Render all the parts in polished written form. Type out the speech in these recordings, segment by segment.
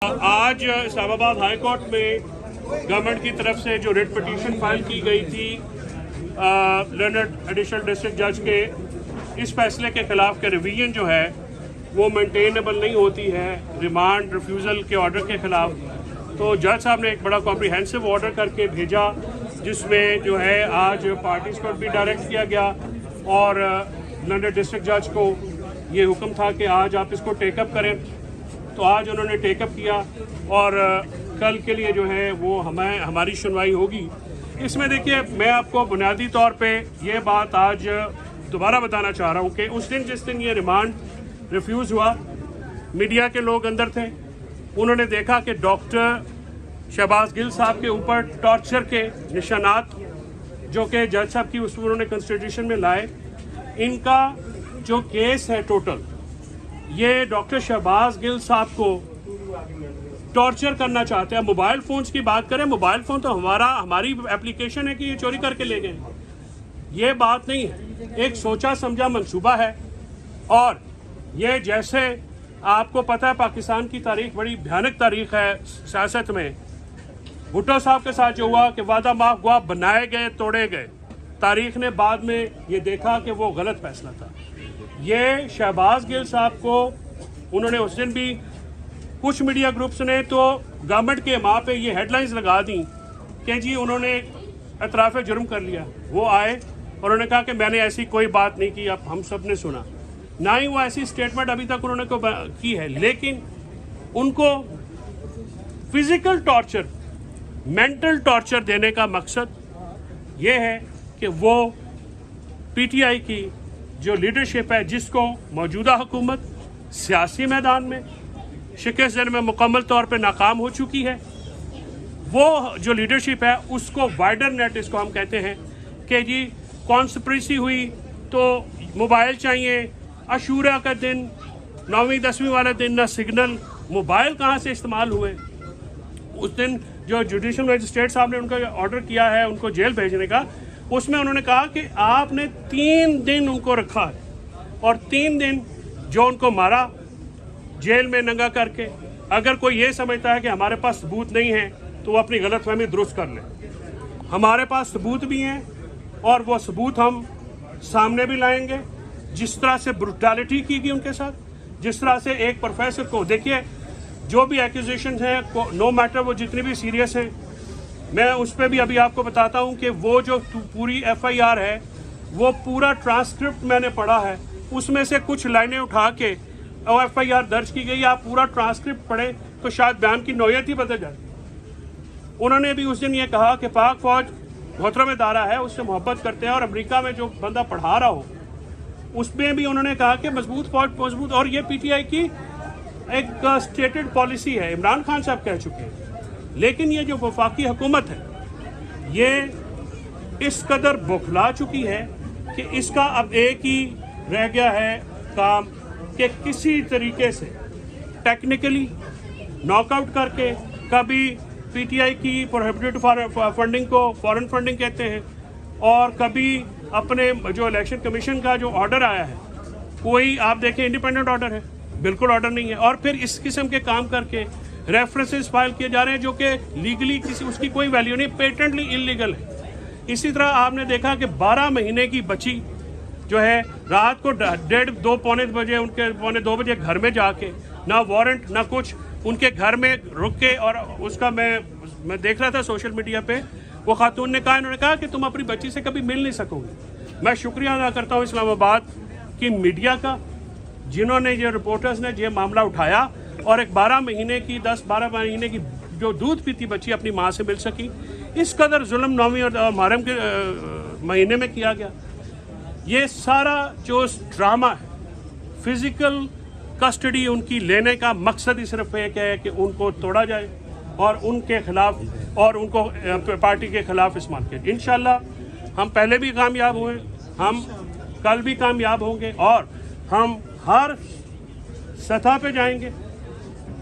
आज Islamabad high court में government की तरफ से जो रिट पिटीशन फाइल की गई थी लर्नड एडिशनल डिस्ट्रिक्ट जज के इस फैसले के खिलाफ के रिवीजन जो है वो मेंटेनेबल नहीं होती है रिमांड रिफ्यूज़ल के ऑर्डर के खिलाफ। तो जज साहब ने एक बड़ा कॉम्प्रिहेंसिव ऑर्डर करके भेजा जिसमें जो है आज पार्टीज़ को भी डायरेक्ट किया गया और लर्नड डिस्ट्रिक्ट जज को ये हुक्म था कि आज आप इसको टेकअप करें। तो आज उन्होंने टेकअप किया और कल के लिए जो है वो हमारी सुनवाई होगी। इसमें देखिए मैं आपको बुनियादी तौर पे ये बात आज दोबारा बताना चाह रहा हूँ कि उस दिन जिस दिन ये रिमांड रिफ्यूज़ हुआ मीडिया के लोग अंदर थे, उन्होंने देखा कि डॉक्टर शहबाज गिल साहब के ऊपर टॉर्चर के निशानात जो कि जज साहब की उसमें उन्होंने कॉन्स्टिट्यूशन में लाए। इनका जो केस है टोटल ये डॉक्टर शहबाज गिल साहब को टॉर्चर करना चाहते हैं। मोबाइल फ़ोन्स की बात करें, मोबाइल फ़ोन तो हमारी एप्लीकेशन है कि ये चोरी करके ले गए, ये बात नहीं है। एक सोचा समझा मंसूबा है और ये जैसे आपको पता है पाकिस्तान की तारीख बड़ी भयानक तारीख है सियासत में। भुट्टो साहब के साथ जो हुआ कि वादा माफ गुआ बनाए गए तोड़े गए, तारीख ने बाद में ये देखा कि वो गलत फैसला था। ये शहबाज गिल साहब को उन्होंने उस दिन भी कुछ मीडिया ग्रुप्स ने तो गवर्नमेंट के माँ पे ये हेडलाइंस लगा दी कि जी उन्होंने एतराफ़ जुर्म कर लिया। वो आए और उन्होंने कहा कि मैंने ऐसी कोई बात नहीं की। अब हम सब ने सुना, ना ही वो ऐसी स्टेटमेंट अभी तक उन्होंने की है, लेकिन उनको फिज़िकल टॉर्चर, मेंटल टॉर्चर देने का मकसद ये है कि वो पीटीआई की जो लीडरशिप है जिसको मौजूदा हुकूमत सियासी मैदान में शिकस्त देने में मुकम्मल तौर पे नाकाम हो चुकी है, वो जो लीडरशिप है उसको वाइडर नेट इसको हम कहते हैं कि जी कॉन्स्पिरेसी हुई तो मोबाइल चाहिए। अशूरा का दिन, 9वीं 10वीं वाला दिन, ना सिग्नल, मोबाइल कहाँ से इस्तेमाल हुए। उस दिन जो जुडिशल मजिस्ट्रेट साहब ने उनका ऑर्डर किया है उनको जेल भेजने का, उसमें उन्होंने कहा कि आपने 3 दिन उनको रखा है और 3 दिन जो उनको मारा जेल में नंगा करके। अगर कोई ये समझता है कि हमारे पास सबूत नहीं है तो वो अपनी गलतफहमी दुरुस्त कर ले। हमारे पास सबूत भी हैं और वो सबूत हम सामने भी लाएंगे। जिस तरह से ब्रुटैलिटी की गई उनके साथ, जिस तरह से एक प्रोफेसर को, देखिए जो भी एक्यूजेशन हैं नो मैटर वो जितनी भी सीरियस हैं, मैं उस पर भी अभी आपको बताता हूँ कि वो जो पूरी एफआईआर है वो पूरा ट्रांसक्रिप्ट मैंने पढ़ा है, उसमें से कुछ लाइनें उठा के और एफआईआर दर्ज की गई। आप पूरा ट्रांसक्रिप्ट पढ़ें तो शायद बयान की नौयत ही बदल जाए। उन्होंने भी उस दिन ये कहा कि पाक फौज मोहतरम इदारा है, उससे मोहब्बत करते हैं और अमेरिका में जो बंदा पढ़ा रहा हो उसमें भी उन्होंने कहा कि मजबूत फौज मजबूत। और ये पीटीआई की एक स्टेटेड पॉलिसी है, इमरान खान साहब कह चुके हैं। लेकिन ये जो वफाकी हुकूमत है ये इस कदर बौखला चुकी है कि इसका अब एक ही रह गया है काम कि किसी तरीके से टेक्निकली नॉकआउट करके, कभी पीटीआई की प्रोहिबिटेड फंडिंग को फॉरेन फंडिंग कहते हैं और कभी अपने जो इलेक्शन कमीशन का जो ऑर्डर आया है कोई आप देखें इंडिपेंडेंट ऑर्डर है, बिल्कुल ऑर्डर नहीं है, और फिर इस किस्म के काम करके रेफरेंसेस फाइल किए जा रहे हैं जो कि लीगली किसी उसकी कोई वैल्यू नहीं, पेटेंटली इलीगल है। इसी तरह आपने देखा कि 12 महीने की बच्ची जो है रात को 1:30 पौने दो बजे घर में जाके ना वारंट ना कुछ उनके घर में रुक के, और उसका मैं देख रहा था सोशल मीडिया पे, वो खातून ने कहा, इन्होंने कहा कि तुम अपनी बच्ची से कभी मिल नहीं सकोगे। मैं शुक्रिया अदा करता हूँ इस्लामाबाद की मीडिया का जिन्होंने ये रिपोर्टर्स ने ये मामला उठाया और एक 12 महीने की 10-12 महीने की जो दूध पीती बच्ची अपनी माँ से मिल सकी। इस कदर जुल्म 9वीं और मुहर्रम के महीने में किया गया। ये सारा जो ड्रामा है, फिज़िकल कस्टडी उनकी लेने का मकसद ही सिर्फ एक है कि उनको तोड़ा जाए और उनके खिलाफ और उनको पार्टी के खिलाफ इस्तेमाल किया। इंशाल्लाह हम पहले भी कामयाब हुए, हम कल भी कामयाब होंगे और हम हर सतह पे जाएंगे।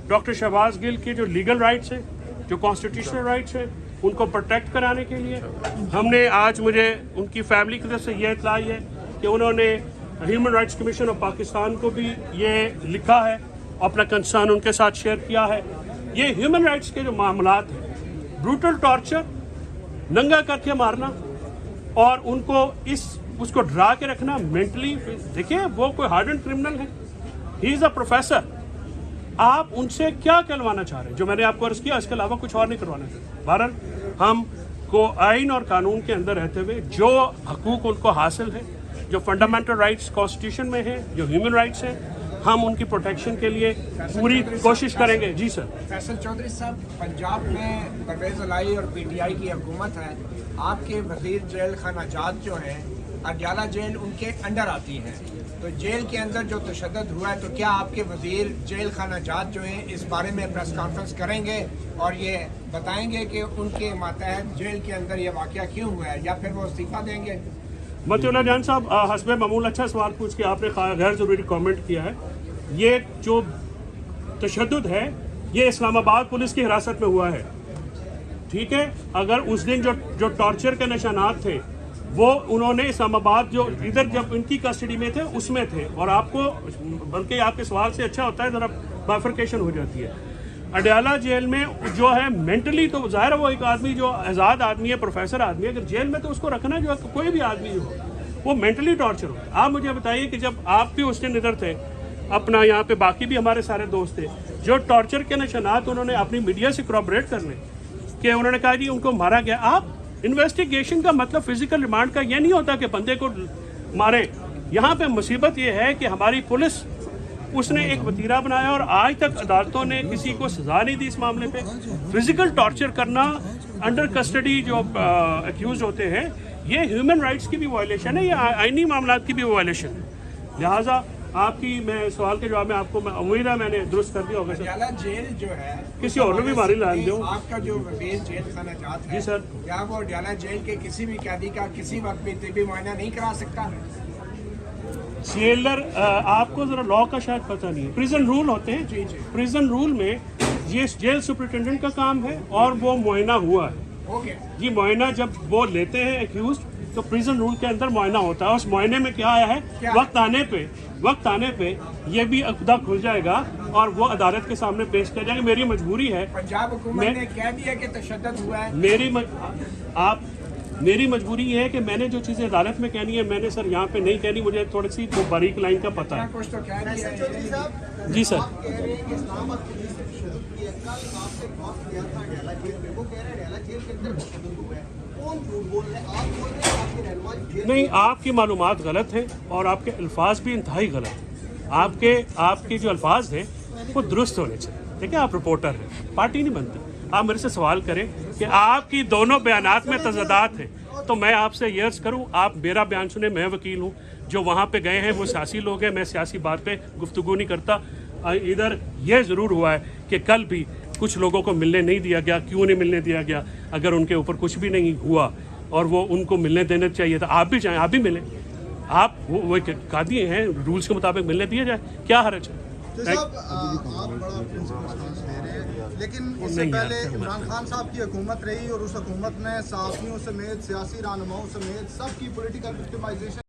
डॉक्टर शहबाज गिल के जो लीगल राइट्स हैं, जो कॉन्स्टिट्यूशनल राइट्स हैं, उनको प्रोटेक्ट कराने के लिए हमने आज, मुझे उनकी फैमिली की तरफ से यह इत्तला है कि उन्होंने human rights commission of Pakistan को भी ये लिखा है, अपना कंसर्न उनके साथ शेयर किया है یہ ہیومن رائٹس کے جو معاملات ہیں، بروٹل ٹارچر، ننگا کر کے مارنا اور ان کو اس کو ڈرا کے رکھنا مینٹلی، دیکھیں وہ کوئی ہارڈنڈ کرمنل ہے، ہی از اے پروفیسر. آپ ان سے کیا کہلوانا چاہ رہے ہیں؟ جو میں نے آپ کو عرض کیا اس کے علاوہ کچھ اور نہیں کروانا چاہتے. بہرحال ہم کو آئین اور قانون کے اندر رہتے ہوئے جو حقوق ان کو حاصل ہے، جو فنڈامنٹل رائٹس کانسٹیٹیوشن میں ہیں، جو ہیومن رائٹس ہیں، ہم ان کی پروٹیکشن کے لیے پوری کوشش کریں گے. جی سر. فیصل چودھری صاحب، پنجاب میں پرویز الہی اور پی ٹی آئی کی حکومت ہے. آپ کے وزیر جیل خانہ جات جو ہیں، اڈیالہ جیل ان کے انڈر آتی ہیں، تو جیل کے اندر جو تشدد ہوا ہے، تو کیا آپ کے وزیر جیل خانہ جات جو ہیں اس بارے میں پریس کانفرنس کریں گے اور یہ بتائیں گے کہ ان کے ماتحت جیل کے اندر یہ واقعہ کیوں ہوا ہے، یا پھر وہ استعفیٰ دیں گے؟ متی اللہ جان صاحب، حسب معمول اچھا سوال پوچھ کے آپ نے غیر ضروری کامنٹ کیا ہے. یہ جو تشدد ہے یہ اسلام آباد پولیس کی حراست میں ہوا ہے، ٹھیک ہے. اگر اس دن جو ٹارچر کے نشانات تھے وہ انہوں نے اسلام آباد جو ادھر جب ان کی کسٹڈی میں تھے اس میں تھے، اور آپ کو بلکہ آپ کے سوال سے اچھا ہوتا ہے ذرا بائفرکیشن ہو جاتی ہے. اڈیالہ جیل میں جو ہے مینٹلی تو ظاہر ہے وہ ایک آدمی جو آزاد آدمی ہے، پروفیسر آدمی ہے، اگر جیل میں تو اس کو رکھنا جو ہے کوئی بھی آدمی جو وہ مینٹلی ٹارچر ہو. آپ مجھے بتائیے کہ جب آپ بھی اس دن ادھر تھے اپنا یہاں پہ، باقی بھی ہمارے سارے دوست تھے، جو ٹارچر کے نشانات انہوں نے اپنی میڈیا سے کورابریٹ کرنے کہ انہوں نے کہا جی ان کو مارا گیا. آپ انویسٹیگیشن کا مطلب فزیکل ریمانڈ کا یہ نہیں ہوتا کہ بندے کو مارے. یہاں پہ مصیبت یہ ہے کہ ہماری پولیس اس نے ایک وتیرہ بنایا اور آج تک عدالتوں نے کسی کو سزا نہیں دی اس معاملے پہ. فزیکل ٹارچر کرنا انڈر کسٹڈی جو ایکیوزڈ ہوتے ہیں، یہ ہیومن رائٹس کی بھی وائلیشن ہے، یہ آئینی معاملات کی بھی وائلیشن ہے. لہٰذا آپ کی میں سوال کے جواب میں آپ کو امید ہے میں نے درست کر دیا ہوگا. اڈیالہ جیل جو ہے کسی اور نے بھی ماری لائن دو. آپ کا جو وزیر جیل خانہ جات ہے، جی سر، کیا وہ اڈیالہ جیل کے کسی بھی قیدی کا کسی وقت بھی طبی معائنہ نہیں کرا سکتا؟ جیلر آپ کو ذرا لا کا شاید پتہ نہیں ہے. پریزن رول ہوتے ہیں. جی. پریزن رول میں یہ جیل سپرنٹینڈنٹ کا کام ہے اور وہ معائنہ ہوا ہے. اوکے. یہ معائنہ جب وہ لیتے ہیں ایکیوزڈ تو پریزن رول کے اندر معائنہ ہوتا ہے. اس معائنے میں کیا آیا ہے، وقت آنے پہ یہ بھی عقدہ کھل جائے گا اور وہ عدالت کے سامنے پیش کیا جائے گا. میری مجبوری ہے، پنجاب حکومت نے کہہ دیا کہ تشدد ہوا ہے. میری مجبوری یہ ہے کہ میں نے جو چیزیں عدالت میں کہنی ہے میں نے سر یہاں پہ نہیں کہنی. مجھے تھوڑی سی وہ باریک لائن کا پتہ ہے. کچھ تو کہہ دیا ہے. جی سر. نہیں، آپ کی معلومات غلط ہیں اور آپ کے الفاظ بھی انتہائی غلط ہیں. آپ کے جو الفاظ ہیں وہ درست ہونے چاہیے. دیکھیں آپ رپورٹر ہیں، پارٹی نہیں بنتے. آپ میرے سے سوال کریں کہ آپ کی دونوں بیانات میں تضادات ہیں تو میں آپ سے یہ عرض کروں آپ میرا بیان سنیں. میں وکیل ہوں، جو وہاں پہ گئے ہیں وہ سیاسی لوگ ہیں. میں سیاسی بات پہ گفتگو نہیں کرتا. ادھر یہ ضرور ہوا ہے کہ کل بھی کچھ لوگوں کو ملنے نہیں دیا گیا. کیوں نہیں ملنے دیا گیا؟ اگر ان کے اوپر کچھ بھی نہیں ہوا اور وہ ان کو ملنے دینا چاہیے تھا، آپ بھی جائیں، آپ بھی ملیں. آپ وہ قاضی ہیں، رولز کے مطابق ملنے دیا جائے، کیا حرج ہے؟ لیکن اس سے پہلے عمران خان صاحب کی حکومت رہی اور اس حکومت میں صحافیوں سمیت سیاسی رہنماؤں سمیت سب کی پولیٹیکل وکٹمائزیشن